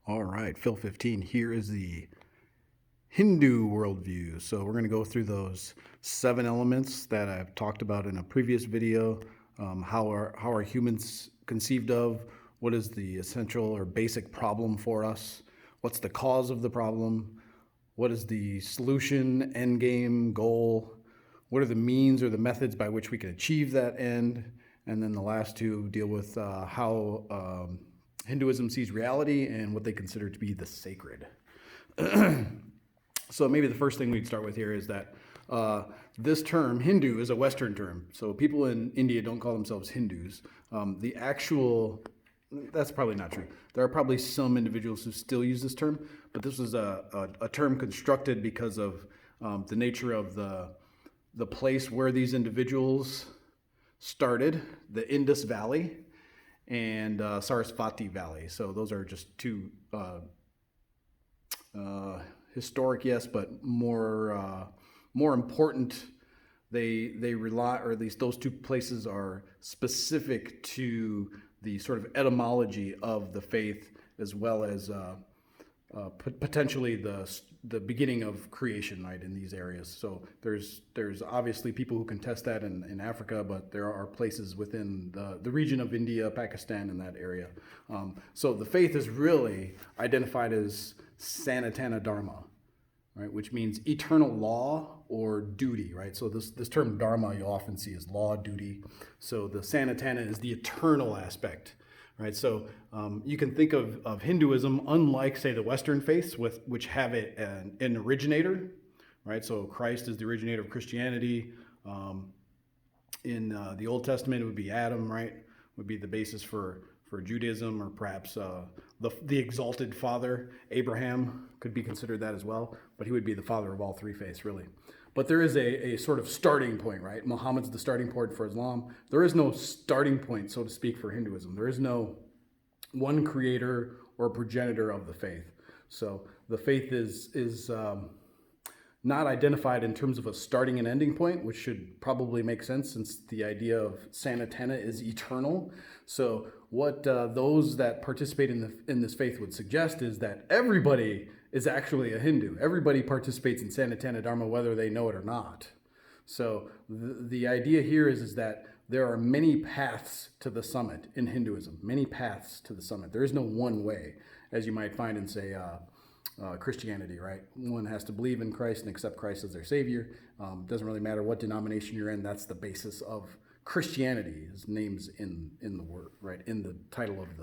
All right, Phil 15. Here is the Hindu worldview. So we're going to go through those 7 elements that I've talked about in a previous video. How are humans conceived of? What is the essential or basic problem for us? What's the cause of the problem? What is the solution, end game, goal? What are the means or the methods by which we can achieve that end? And then the last two deal with how Hinduism sees reality and what they consider to be the sacred. So maybe the first thing we'd start with here is that this term, Hindu, is a Western term. So people in India don't call themselves Hindus. That's probably not true. There are probably some individuals who still use this term, but this was a term constructed because of the nature of the place where these individuals started, the Indus Valley and Sarasvati Valley. So those are just two historic, yes, but more important. They rely, or at least those two places are specific to the sort of etymology of the faith, as well as potentially the beginning of creation, right, in these areas. So there's obviously people who contest that in Africa, but there are places within the region of India, Pakistan, in that area. So the faith is really identified as Sanatana Dharma, right, which means eternal law or duty, right? So this term dharma you'll often see as law, duty. So the Sanatana is the eternal aspect, right? So you can think of Hinduism, unlike, say, the Western faiths, which have an originator, right? So Christ is the originator of Christianity. In the Old Testament, it would be Adam, right? Would be the basis for Judaism, or perhaps the exalted father, Abraham, could be considered that as well, but he would be the father of all three faiths, really. But there is a sort of starting point, right? Muhammad's the starting point for Islam. There is no starting point, so to speak, for Hinduism. There is no one creator or progenitor of the faith. So the faith is not identified in terms of a starting and ending point, which should probably make sense since the idea of Sanatana is eternal. So what those that participate in this faith would suggest is that everybody is actually a Hindu. Everybody participates in Sanatana Dharma, whether they know it or not. So the idea here is that there are many paths to the summit in Hinduism, many paths to the summit. There is no one way, as you might find in, say, Christianity, right? One has to believe in Christ and accept Christ as their savior. Doesn't really matter what denomination you're in. That's the basis of Christianity. His name's in the word, right? In the title of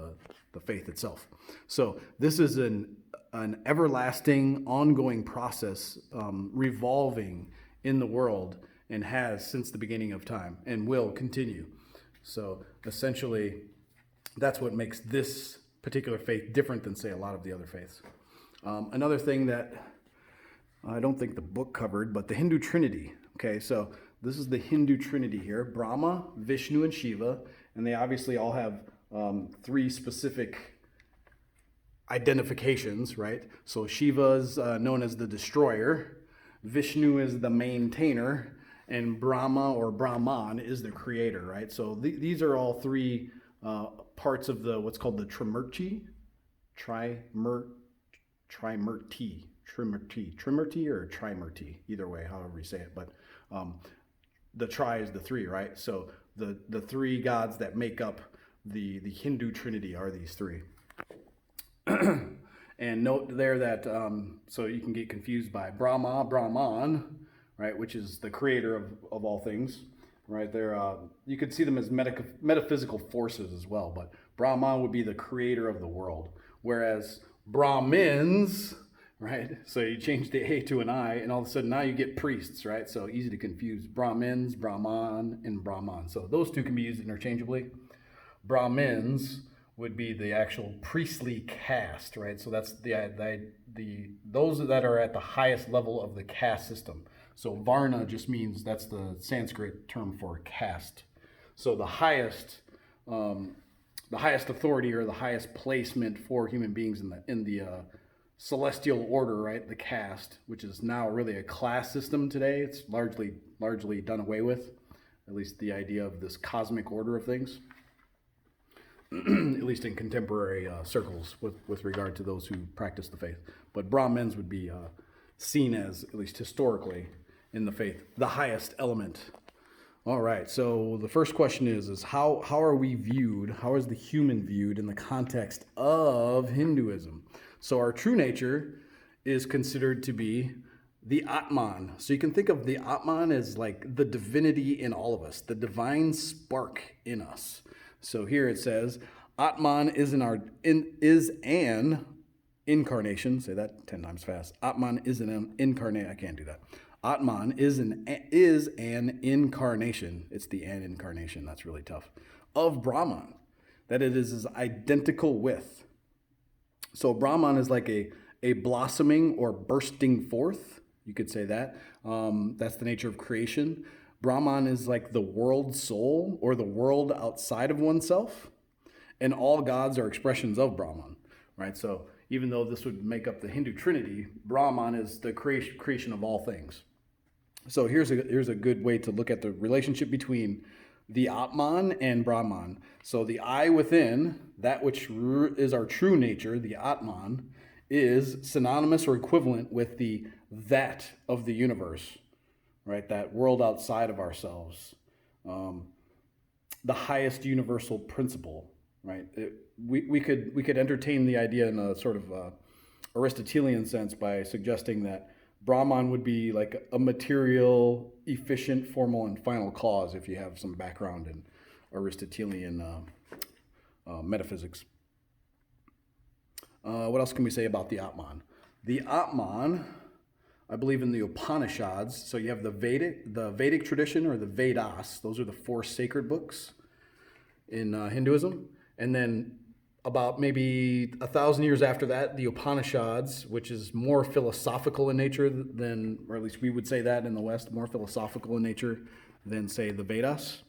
the faith itself. So this is an everlasting, ongoing process, revolving in the world, and has since the beginning of time and will continue. So essentially, that's what makes this particular faith different than, say, a lot of the other faiths. Another thing that I don't think the book covered, but the Hindu Trinity. Okay, so this is the Hindu Trinity here: Brahma, Vishnu, and Shiva, and they obviously all have 3 specific identifications, right? So Shiva is known as the destroyer, Vishnu is the maintainer, and Brahma or Brahman is the creator, right? So these are all 3 parts of the what's called the Trimurti, Trimurti or Trimurti, either way, however you say it. But the tri is the 3, right? So the 3 gods that make up the Hindu Trinity are these 3. And note there that so you can get confused by Brahman, right, which is the creator of all things, right? There, you could see them as metaphysical forces as well, but Brahman would be the creator of the world, whereas Brahmins, right? So you change the A to an I, and all of a sudden now you get priests, right? So easy to confuse Brahmins, Brahman, and Brahman. So those 2 can be used interchangeably. Brahmins would be the actual priestly caste, right? So that's the those that are at the highest level of the caste system. So Varna just means, that's the Sanskrit term for caste. So the highest authority, or the highest placement for human beings in the celestial order, right? The caste, which is now really a class system today. It's largely done away with, at least the idea of this cosmic order of things. at least in contemporary circles with regard to those who practice the faith. But Brahmins would be seen as, at least historically, in the faith, the highest element. All right, so the first question is how are we viewed, how is the human viewed in the context of Hinduism? So our true nature is considered to be the Atman. So you can think of the Atman as like the divinity in all of us, the divine spark in us. So here it says, Atman is an incarnation. Say that 10 times fast. Atman is an incarnate. I can't do that. Atman is an incarnation. It's the an incarnation. That's really tough. Of Brahman, that it is identical with. So Brahman is like a blossoming or bursting forth. You could say that. That's the nature of creation. Brahman is like the world soul or the world outside of oneself. And all gods are expressions of Brahman, right? So even though this would make up the Hindu Trinity, Brahman is the creation of all things. So here's a good way to look at the relationship between the Atman and Brahman. So the I within, that which is our true nature, the Atman, is synonymous or equivalent with the that of the universe, right? That world outside of ourselves, the highest universal principle, right? We could entertain the idea in a sort of Aristotelian sense by suggesting that Brahman would be like a material, efficient, formal, and final cause if you have some background in Aristotelian metaphysics. What else can we say about the Atman? The Atman, I believe in the Upanishads. So you have the Vedic tradition or the Vedas. Those are the 4 sacred books in Hinduism. And then about maybe 1,000 years after that, the Upanishads, which is more philosophical in nature than, or at least we would say that in the West, more philosophical in nature than, say, the Vedas.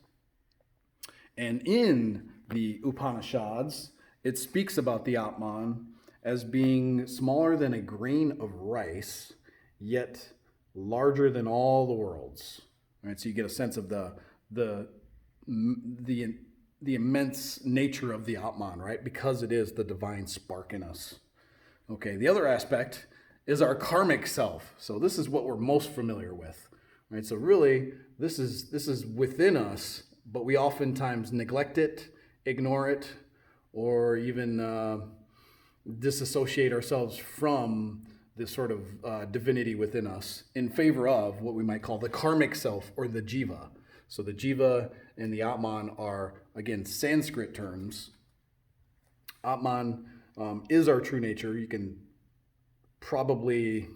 And in the Upanishads, it speaks about the Atman as being smaller than a grain of rice, yet larger than all the worlds. Right? So you get a sense of the immense nature of the Atman, right? Because it is the divine spark in us. Okay, the other aspect is our karmic self. So this is what we're most familiar with, right? So really, this is within us, but we oftentimes neglect it, ignore it, or even disassociate ourselves from this sort of divinity within us in favor of what we might call the karmic self or the jiva. So the jiva and the Atman are, again, Sanskrit terms. Atman is our true nature. You can probably,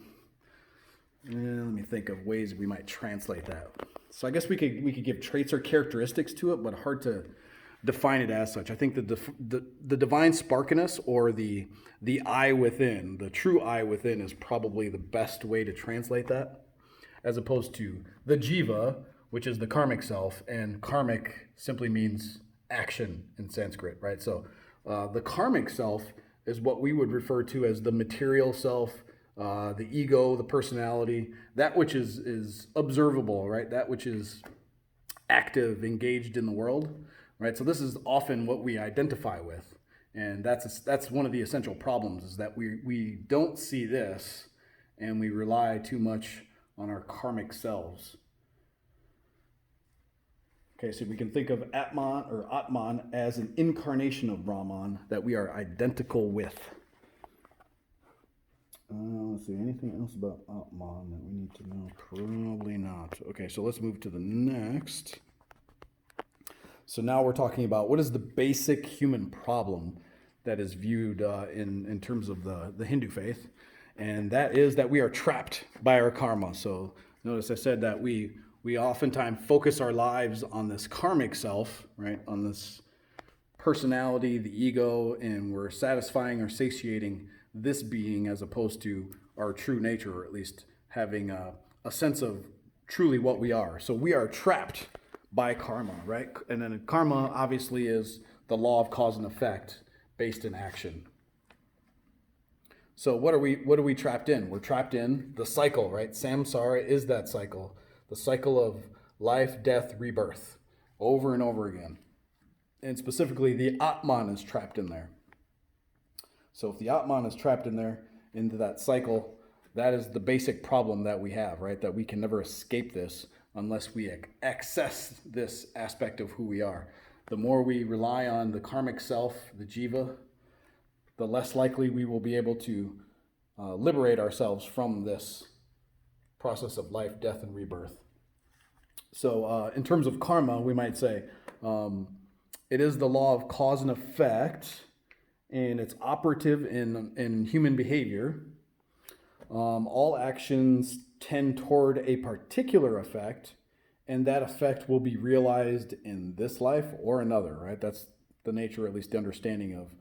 let me think of ways we might translate that. So I guess we could give traits or characteristics to it, but hard to define it as such. I think the divine spark in us, or the I within, the true I within, is probably the best way to translate that, as opposed to the jiva, which is the karmic self, and karmic simply means action in Sanskrit, right? So the karmic self is what we would refer to as the material self, the ego, the personality, that which is observable, right? That which is active, engaged in the world, right? So this is often what we identify with, and that's one of the essential problems, is that we don't see this, and we rely too much on our karmic selves. Okay, so we can think of Atman as an incarnation of Brahman that we are identical with. Let's see, anything else about Atman that we need to know? Probably not. Okay, so let's move to the next. So now we're talking about what is the basic human problem that is viewed in terms of the Hindu faith, and that is that we are trapped by our karma. So notice I said that we oftentimes focus our lives on this karmic self, right, on this personality, the ego, and we're satisfying or satiating this being as opposed to our true nature, or at least having a sense of truly what we are. So we are trapped by karma, right? And then karma obviously is the law of cause and effect based in action. So what are we trapped in? We're trapped in the cycle, right? Samsara is that cycle. The cycle of life, death, rebirth, over and over again. and specifically the Atman is trapped in there. So if the Atman is trapped in there, into that cycle, that is the basic problem that we have, right? That we can never escape this unless we access this aspect of who we are. The more we rely on the karmic self, the jiva, the less likely we will be able to liberate ourselves from this process of life, death, and rebirth. So in terms of karma, we might say it is the law of cause and effect, and it's operative in human behavior. All actions tend toward a particular effect, and that effect will be realized in this life or another, right? That's the nature, at least the understanding of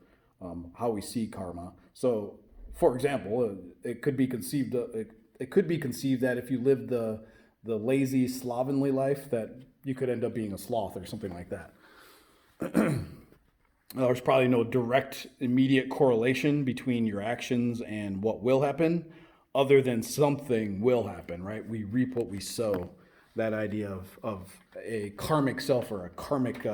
how we see karma. So, for example, it could be conceived that if you lived the lazy, slovenly life, that you could end up being a sloth or something like that. There's probably no direct, immediate correlation between your actions and what will happen, other than something will happen, right? We reap what we sow. That idea of a karmic self or a karmic,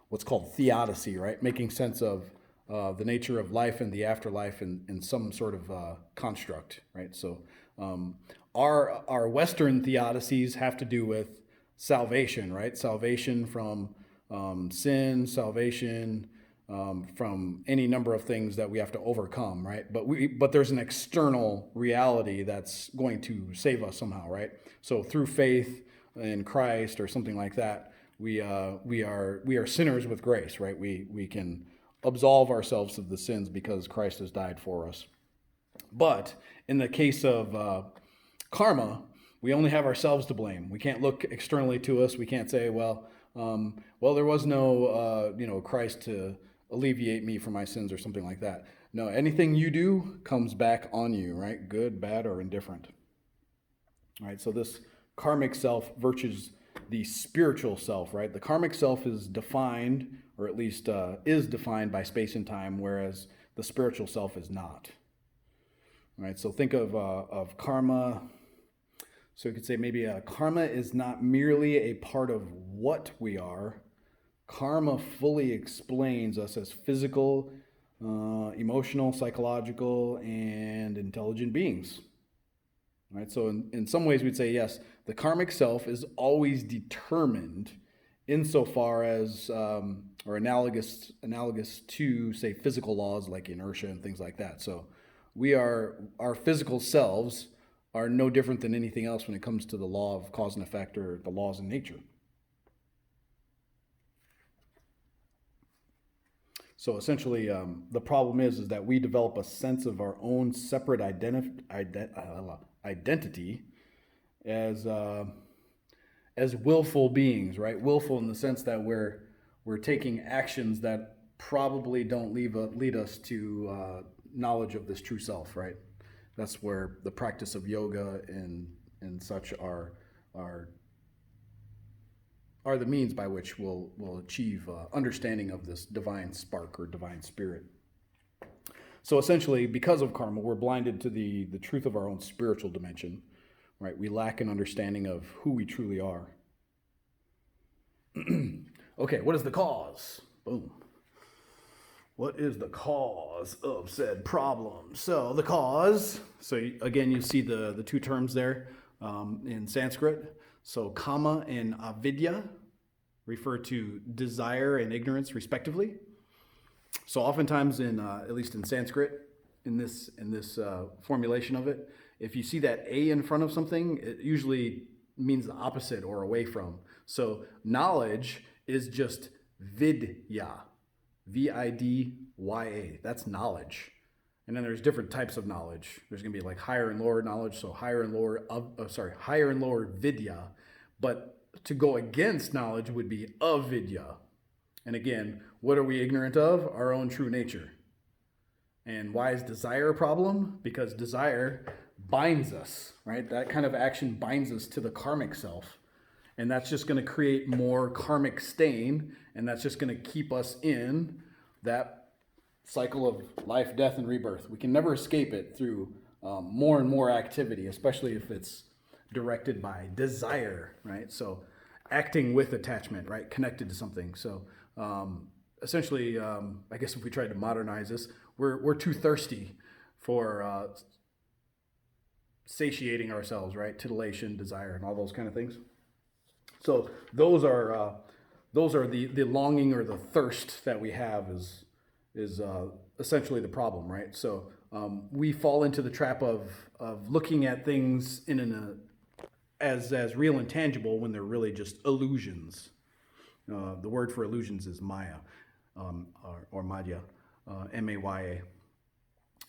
what's called theodicy, right? Making sense of the nature of life and the afterlife in some sort of construct, right? So our Western theodicies have to do with salvation, right? Salvation from sin, salvation from any number of things that we have to overcome, right? But there's an external reality that's going to save us somehow, right? So through faith in Christ or something like that, we are sinners with grace, right? We can absolve ourselves of the sins because Christ has died for us. But in the case of karma, we only have ourselves to blame. We can't look externally to us. We can't say, well, there was no, Christ to alleviate me from my sins or something like that. No, anything you do comes back on you, right? Good, bad, or indifferent. All right, so this karmic self versus the spiritual self, right? The karmic self is defined, or at least is defined by space and time, whereas the spiritual self is not. All right, so think of karma. So you could say maybe karma is not merely a part of what we are. Karma fully explains us as physical, emotional, psychological, and intelligent beings. All right, so in some ways we'd say, yes, the karmic self is always determined insofar as, or analogous to, say, physical laws like inertia and things like that. So our physical selves are no different than anything else when it comes to the law of cause and effect or the laws in nature. So essentially, the problem is that we develop a sense of our own separate identity as willful beings, right? Willful in the sense that we're taking actions that probably don't lead us to knowledge of this true self, right? That's where the practice of yoga and such are the means by which we'll achieve understanding of this divine spark or divine spirit. So essentially, because of karma, we're blinded to the truth of our own spiritual dimension, right? We lack an understanding of who we truly are. Okay, what is the cause? Boom. What is the cause of said problem? So the cause, again, you see the two terms there in Sanskrit. So kama and avidya refer to desire and ignorance respectively. So oftentimes at least in Sanskrit, in this formulation of it, if you see that A in front of something, it usually means the opposite or away from. So knowledge is just vidya. Vidya. That's knowledge. And then there's different types of knowledge. There's going to be like higher and lower knowledge, so higher and lower vidya. But to go against knowledge would be avidya. And again, what are we ignorant of? Our own true nature. And why is desire a problem? Because desire binds us, right? That kind of action binds us to the karmic self. And that's just going to create more karmic stain, and that's just going to keep us in that cycle of life, death, and rebirth. We can never escape it through more and more activity, especially if it's directed by desire, right? So acting with attachment, right? Connected to something. So essentially, I guess if we tried to modernize this, we're too thirsty for satiating ourselves, right? Titillation, desire, and all those kind of things. So those are the longing or the thirst that we have is essentially the problem, right? So we fall into the trap of looking at things as real and tangible when they're really just illusions. The word for illusions is Maya, or Maya, M-A-Y-A.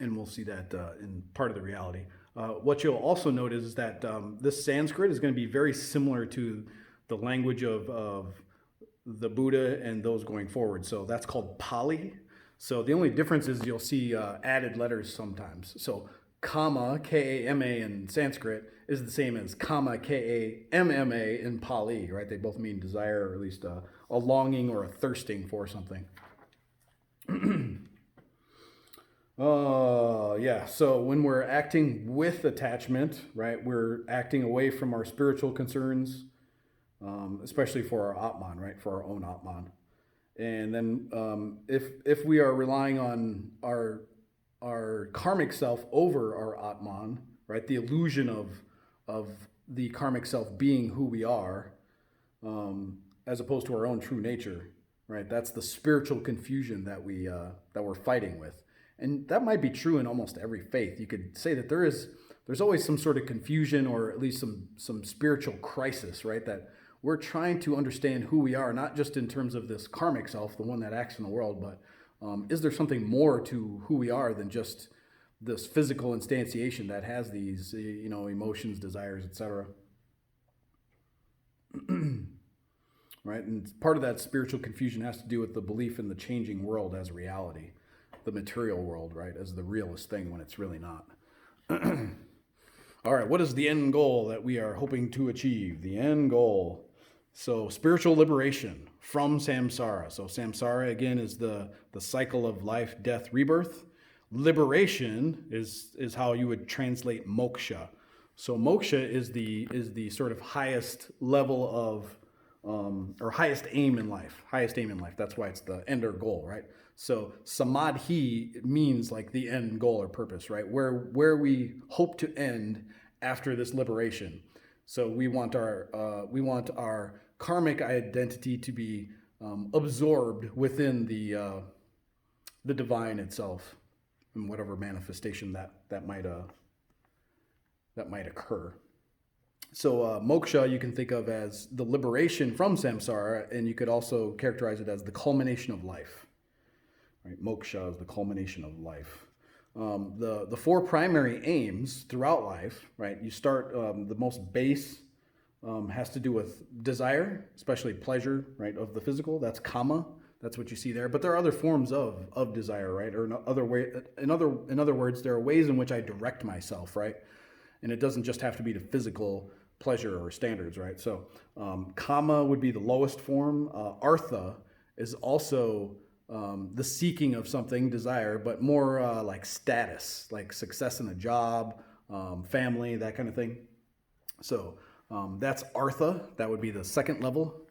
And we'll see that in part of the reality. What you'll also notice is that this Sanskrit is going to be very similar to the language of the Buddha and those going forward. So that's called Pali. So the only difference is you'll see added letters sometimes. So Kama, K-A-M-A in Sanskrit is the same as Kama, K-A-M-M-A in Pali, right? They both mean desire, or at least a longing or a thirsting for something. Yeah, so when we're acting with attachment, right, we're acting away from our spiritual concerns, especially for our Atman, right, for our own Atman. And then if we are relying on our karmic self over our Atman, right, the illusion of the karmic self being who we are, as opposed to our own true nature, right, that's the spiritual confusion that we're fighting with. And that might be true in almost every faith. You could say that there's always some sort of confusion, or at least some spiritual crisis, right? That we're trying to understand who we are, not just in terms of this karmic self, the one that acts in the world, but is there something more to who we are than just this physical instantiation that has these, emotions, desires, etc. Right? And part of that spiritual confusion has to do with the belief in the changing world as reality. The material world, right, as the realest thing when it's really not. All right, what is the end goal that we are hoping to achieve? The end goal. So spiritual liberation from samsara. So samsara, again, is the cycle of life, death, rebirth. Liberation is how you would translate moksha. So moksha is the sort of highest level of, or highest aim in life. Highest aim in life. That's why it's the end or goal, right? So samadhi means like the end goal or purpose, right? Where we hope to end after this liberation. So we want our karmic identity to be absorbed within the divine itself, in whatever manifestation that might occur. So moksha you can think of as the liberation from samsara, and you could also characterize it as the culmination of life. Right? Moksha is the culmination of life. The four primary aims throughout life, right? You start, the most base has to do with desire, especially pleasure, right, of the physical. That's kama. That's what you see there. But there are other forms of desire, right? Or in other words, there are ways in which I direct myself, right? And it doesn't just have to be to physical pleasure or standards, right? So kama would be the lowest form. Artha is also the seeking of something, desire, but more like status, like success in a job, family, that kind of thing. So that's artha. That would be the second level.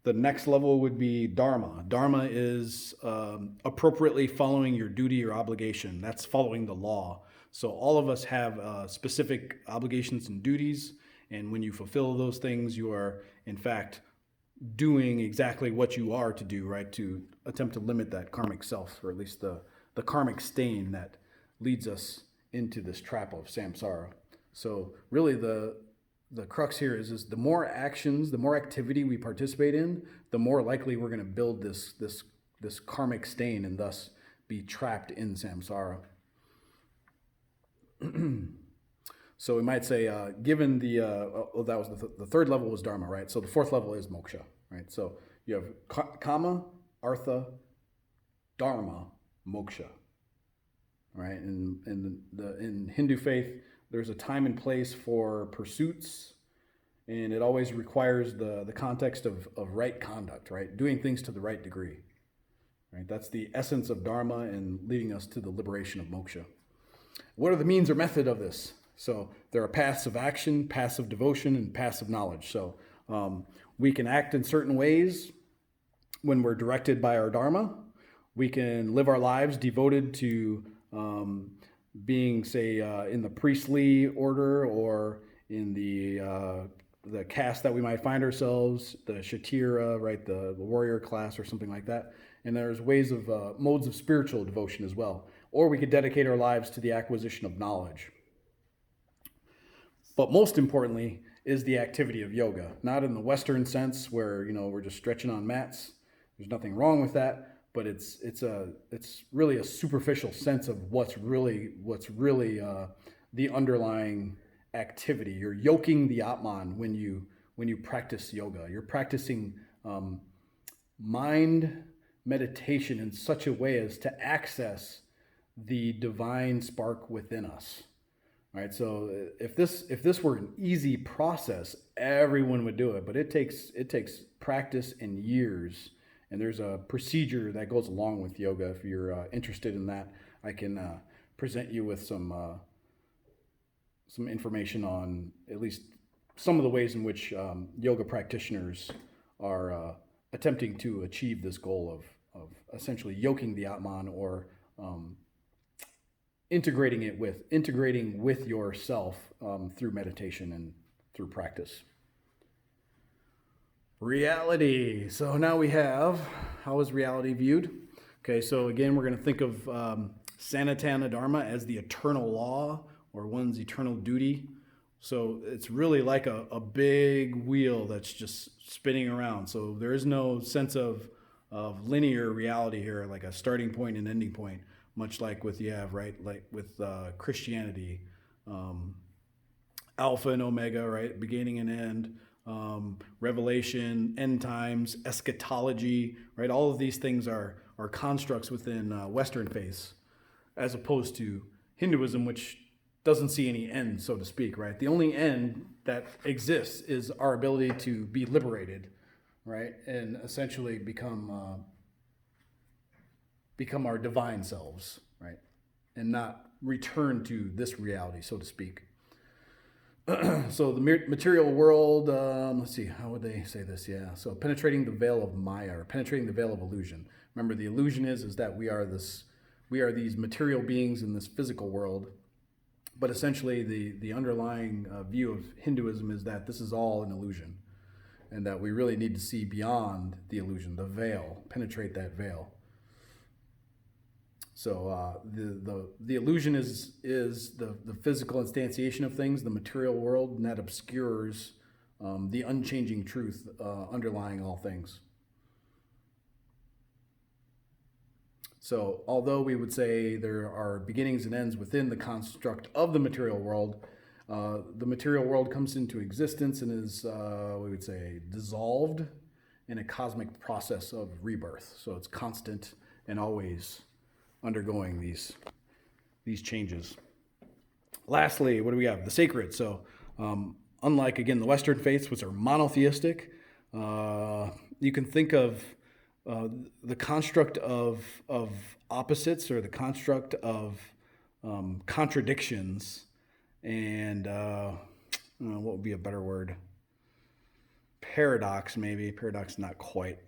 The next level would be dharma. Dharma is appropriately following your duty or obligation. That's following the law. So all of us have specific obligations and duties, and when you fulfill those things, you are, in fact, doing exactly what you are to do, right? To attempt to limit that karmic self, or at least the karmic stain that leads us into this trap of samsara. So really the crux here is the more actions, the more activity we participate in, the more likely we're going to build this karmic stain and thus be trapped in samsara. So we might say, given that was the third level was dharma, right? So the fourth level is moksha, right? So you have kama, artha, dharma, moksha, right? And in Hindu faith, there's a time and place for pursuits, and it always requires the context of right conduct, right? Doing things to the right degree, right? That's the essence of dharma and leading us to the liberation of moksha. What are the means or method of this? So there are paths of action, paths of devotion, and paths of knowledge. So we can act in certain ways when we're directed by our Dharma, we can live our lives devoted to being, say, in the priestly order or in the caste that we might find ourselves, the Kshatriya, right, the warrior class or something like that. And there's ways of modes of spiritual devotion as well. Or we could dedicate our lives to the acquisition of knowledge. But most importantly is the activity of yoga, not in the Western sense where, you know, we're just stretching on mats. There's nothing wrong with that, but it's really a superficial sense of what's really the underlying activity. You're yoking the Atman when you practice yoga. You're practicing mind meditation in such a way as to access the divine spark within us. Right, so if this were an easy process, everyone would do it, but it takes practice and years, and there's a procedure that goes along with yoga. If you're interested in that, I can present you with some information on at least some of the ways in which yoga practitioners are attempting to achieve this goal of essentially yoking the Atman, or integrating with yourself through meditation and through practice. Reality. So now we have, how is reality viewed? Okay, so again, we're going to think of Sanatana Dharma as the eternal law, or one's eternal duty. So it's really like a big wheel that's just spinning around. So there is no sense of linear reality here, like a starting point and ending point, much like with Christianity, Alpha and Omega, right, beginning and end, revelation, end times, eschatology, right? All of these things are constructs within Western faiths, as opposed to Hinduism, which doesn't see any end, so to speak, right? The only end that exists is our ability to be liberated, right, and essentially become our divine selves, right, and not return to this reality, so to speak. So the material world, let's see, how would they say this? Yeah, so penetrating the veil of Maya, or penetrating the veil of illusion. Remember, the illusion is that we are these material beings in this physical world, but essentially the underlying view of Hinduism is that this is all an illusion, and that we really need to see beyond the illusion, the veil, penetrate that veil. So the illusion is the physical instantiation of things, the material world, and that obscures the unchanging truth underlying all things. So although we would say there are beginnings and ends within the construct of the material world comes into existence and is, we would say, dissolved in a cosmic process of rebirth. So it's constant and always undergoing these changes. Lastly, what do we have? The sacred. So unlike, again, the Western faiths, which are monotheistic, you can think of the construct of opposites, or the construct of contradictions, and what would be a better word? Paradox, maybe. Paradox, not quite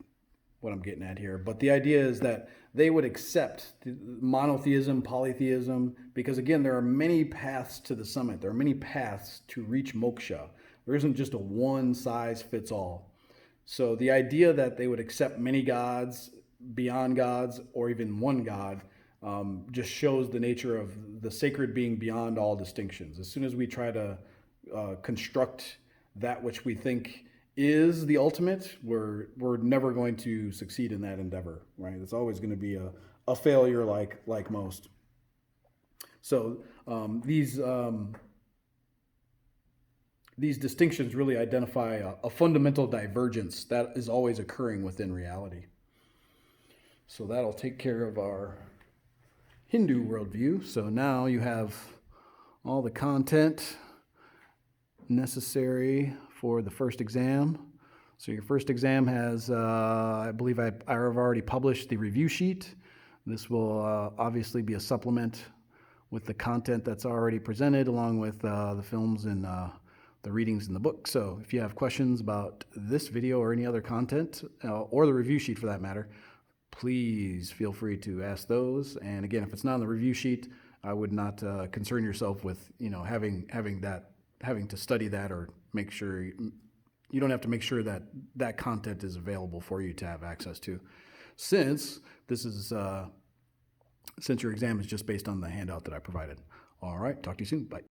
what I'm getting at here, but the idea is that they would accept monotheism, polytheism, because again, there are many paths to the summit. There are many paths to reach moksha. There isn't just a one size fits all. So the idea that they would accept many gods, beyond gods, or even one God, just shows the nature of the sacred being beyond all distinctions. As soon as we try to construct that which we think is the ultimate, we're never going to succeed in that endeavor, right? It's always going to be a failure, like most. So these distinctions really identify a fundamental divergence that is always occurring within reality. So that'll take care of our Hindu worldview. So now you have all the content necessary for the first exam. So your first exam has, I believe I've already published the review sheet. This will obviously be a supplement with the content that's already presented, along with the films and the the readings in the book. So if you have questions about this video or any other content, or the review sheet for that matter, please feel free to ask those. And again, if it's not on the review sheet, I would not concern yourself with having to study that, or make sure you don't have to make sure that that content is available for you to have access to, since your exam is just based on the handout that I provided. All right, talk to you soon. Bye.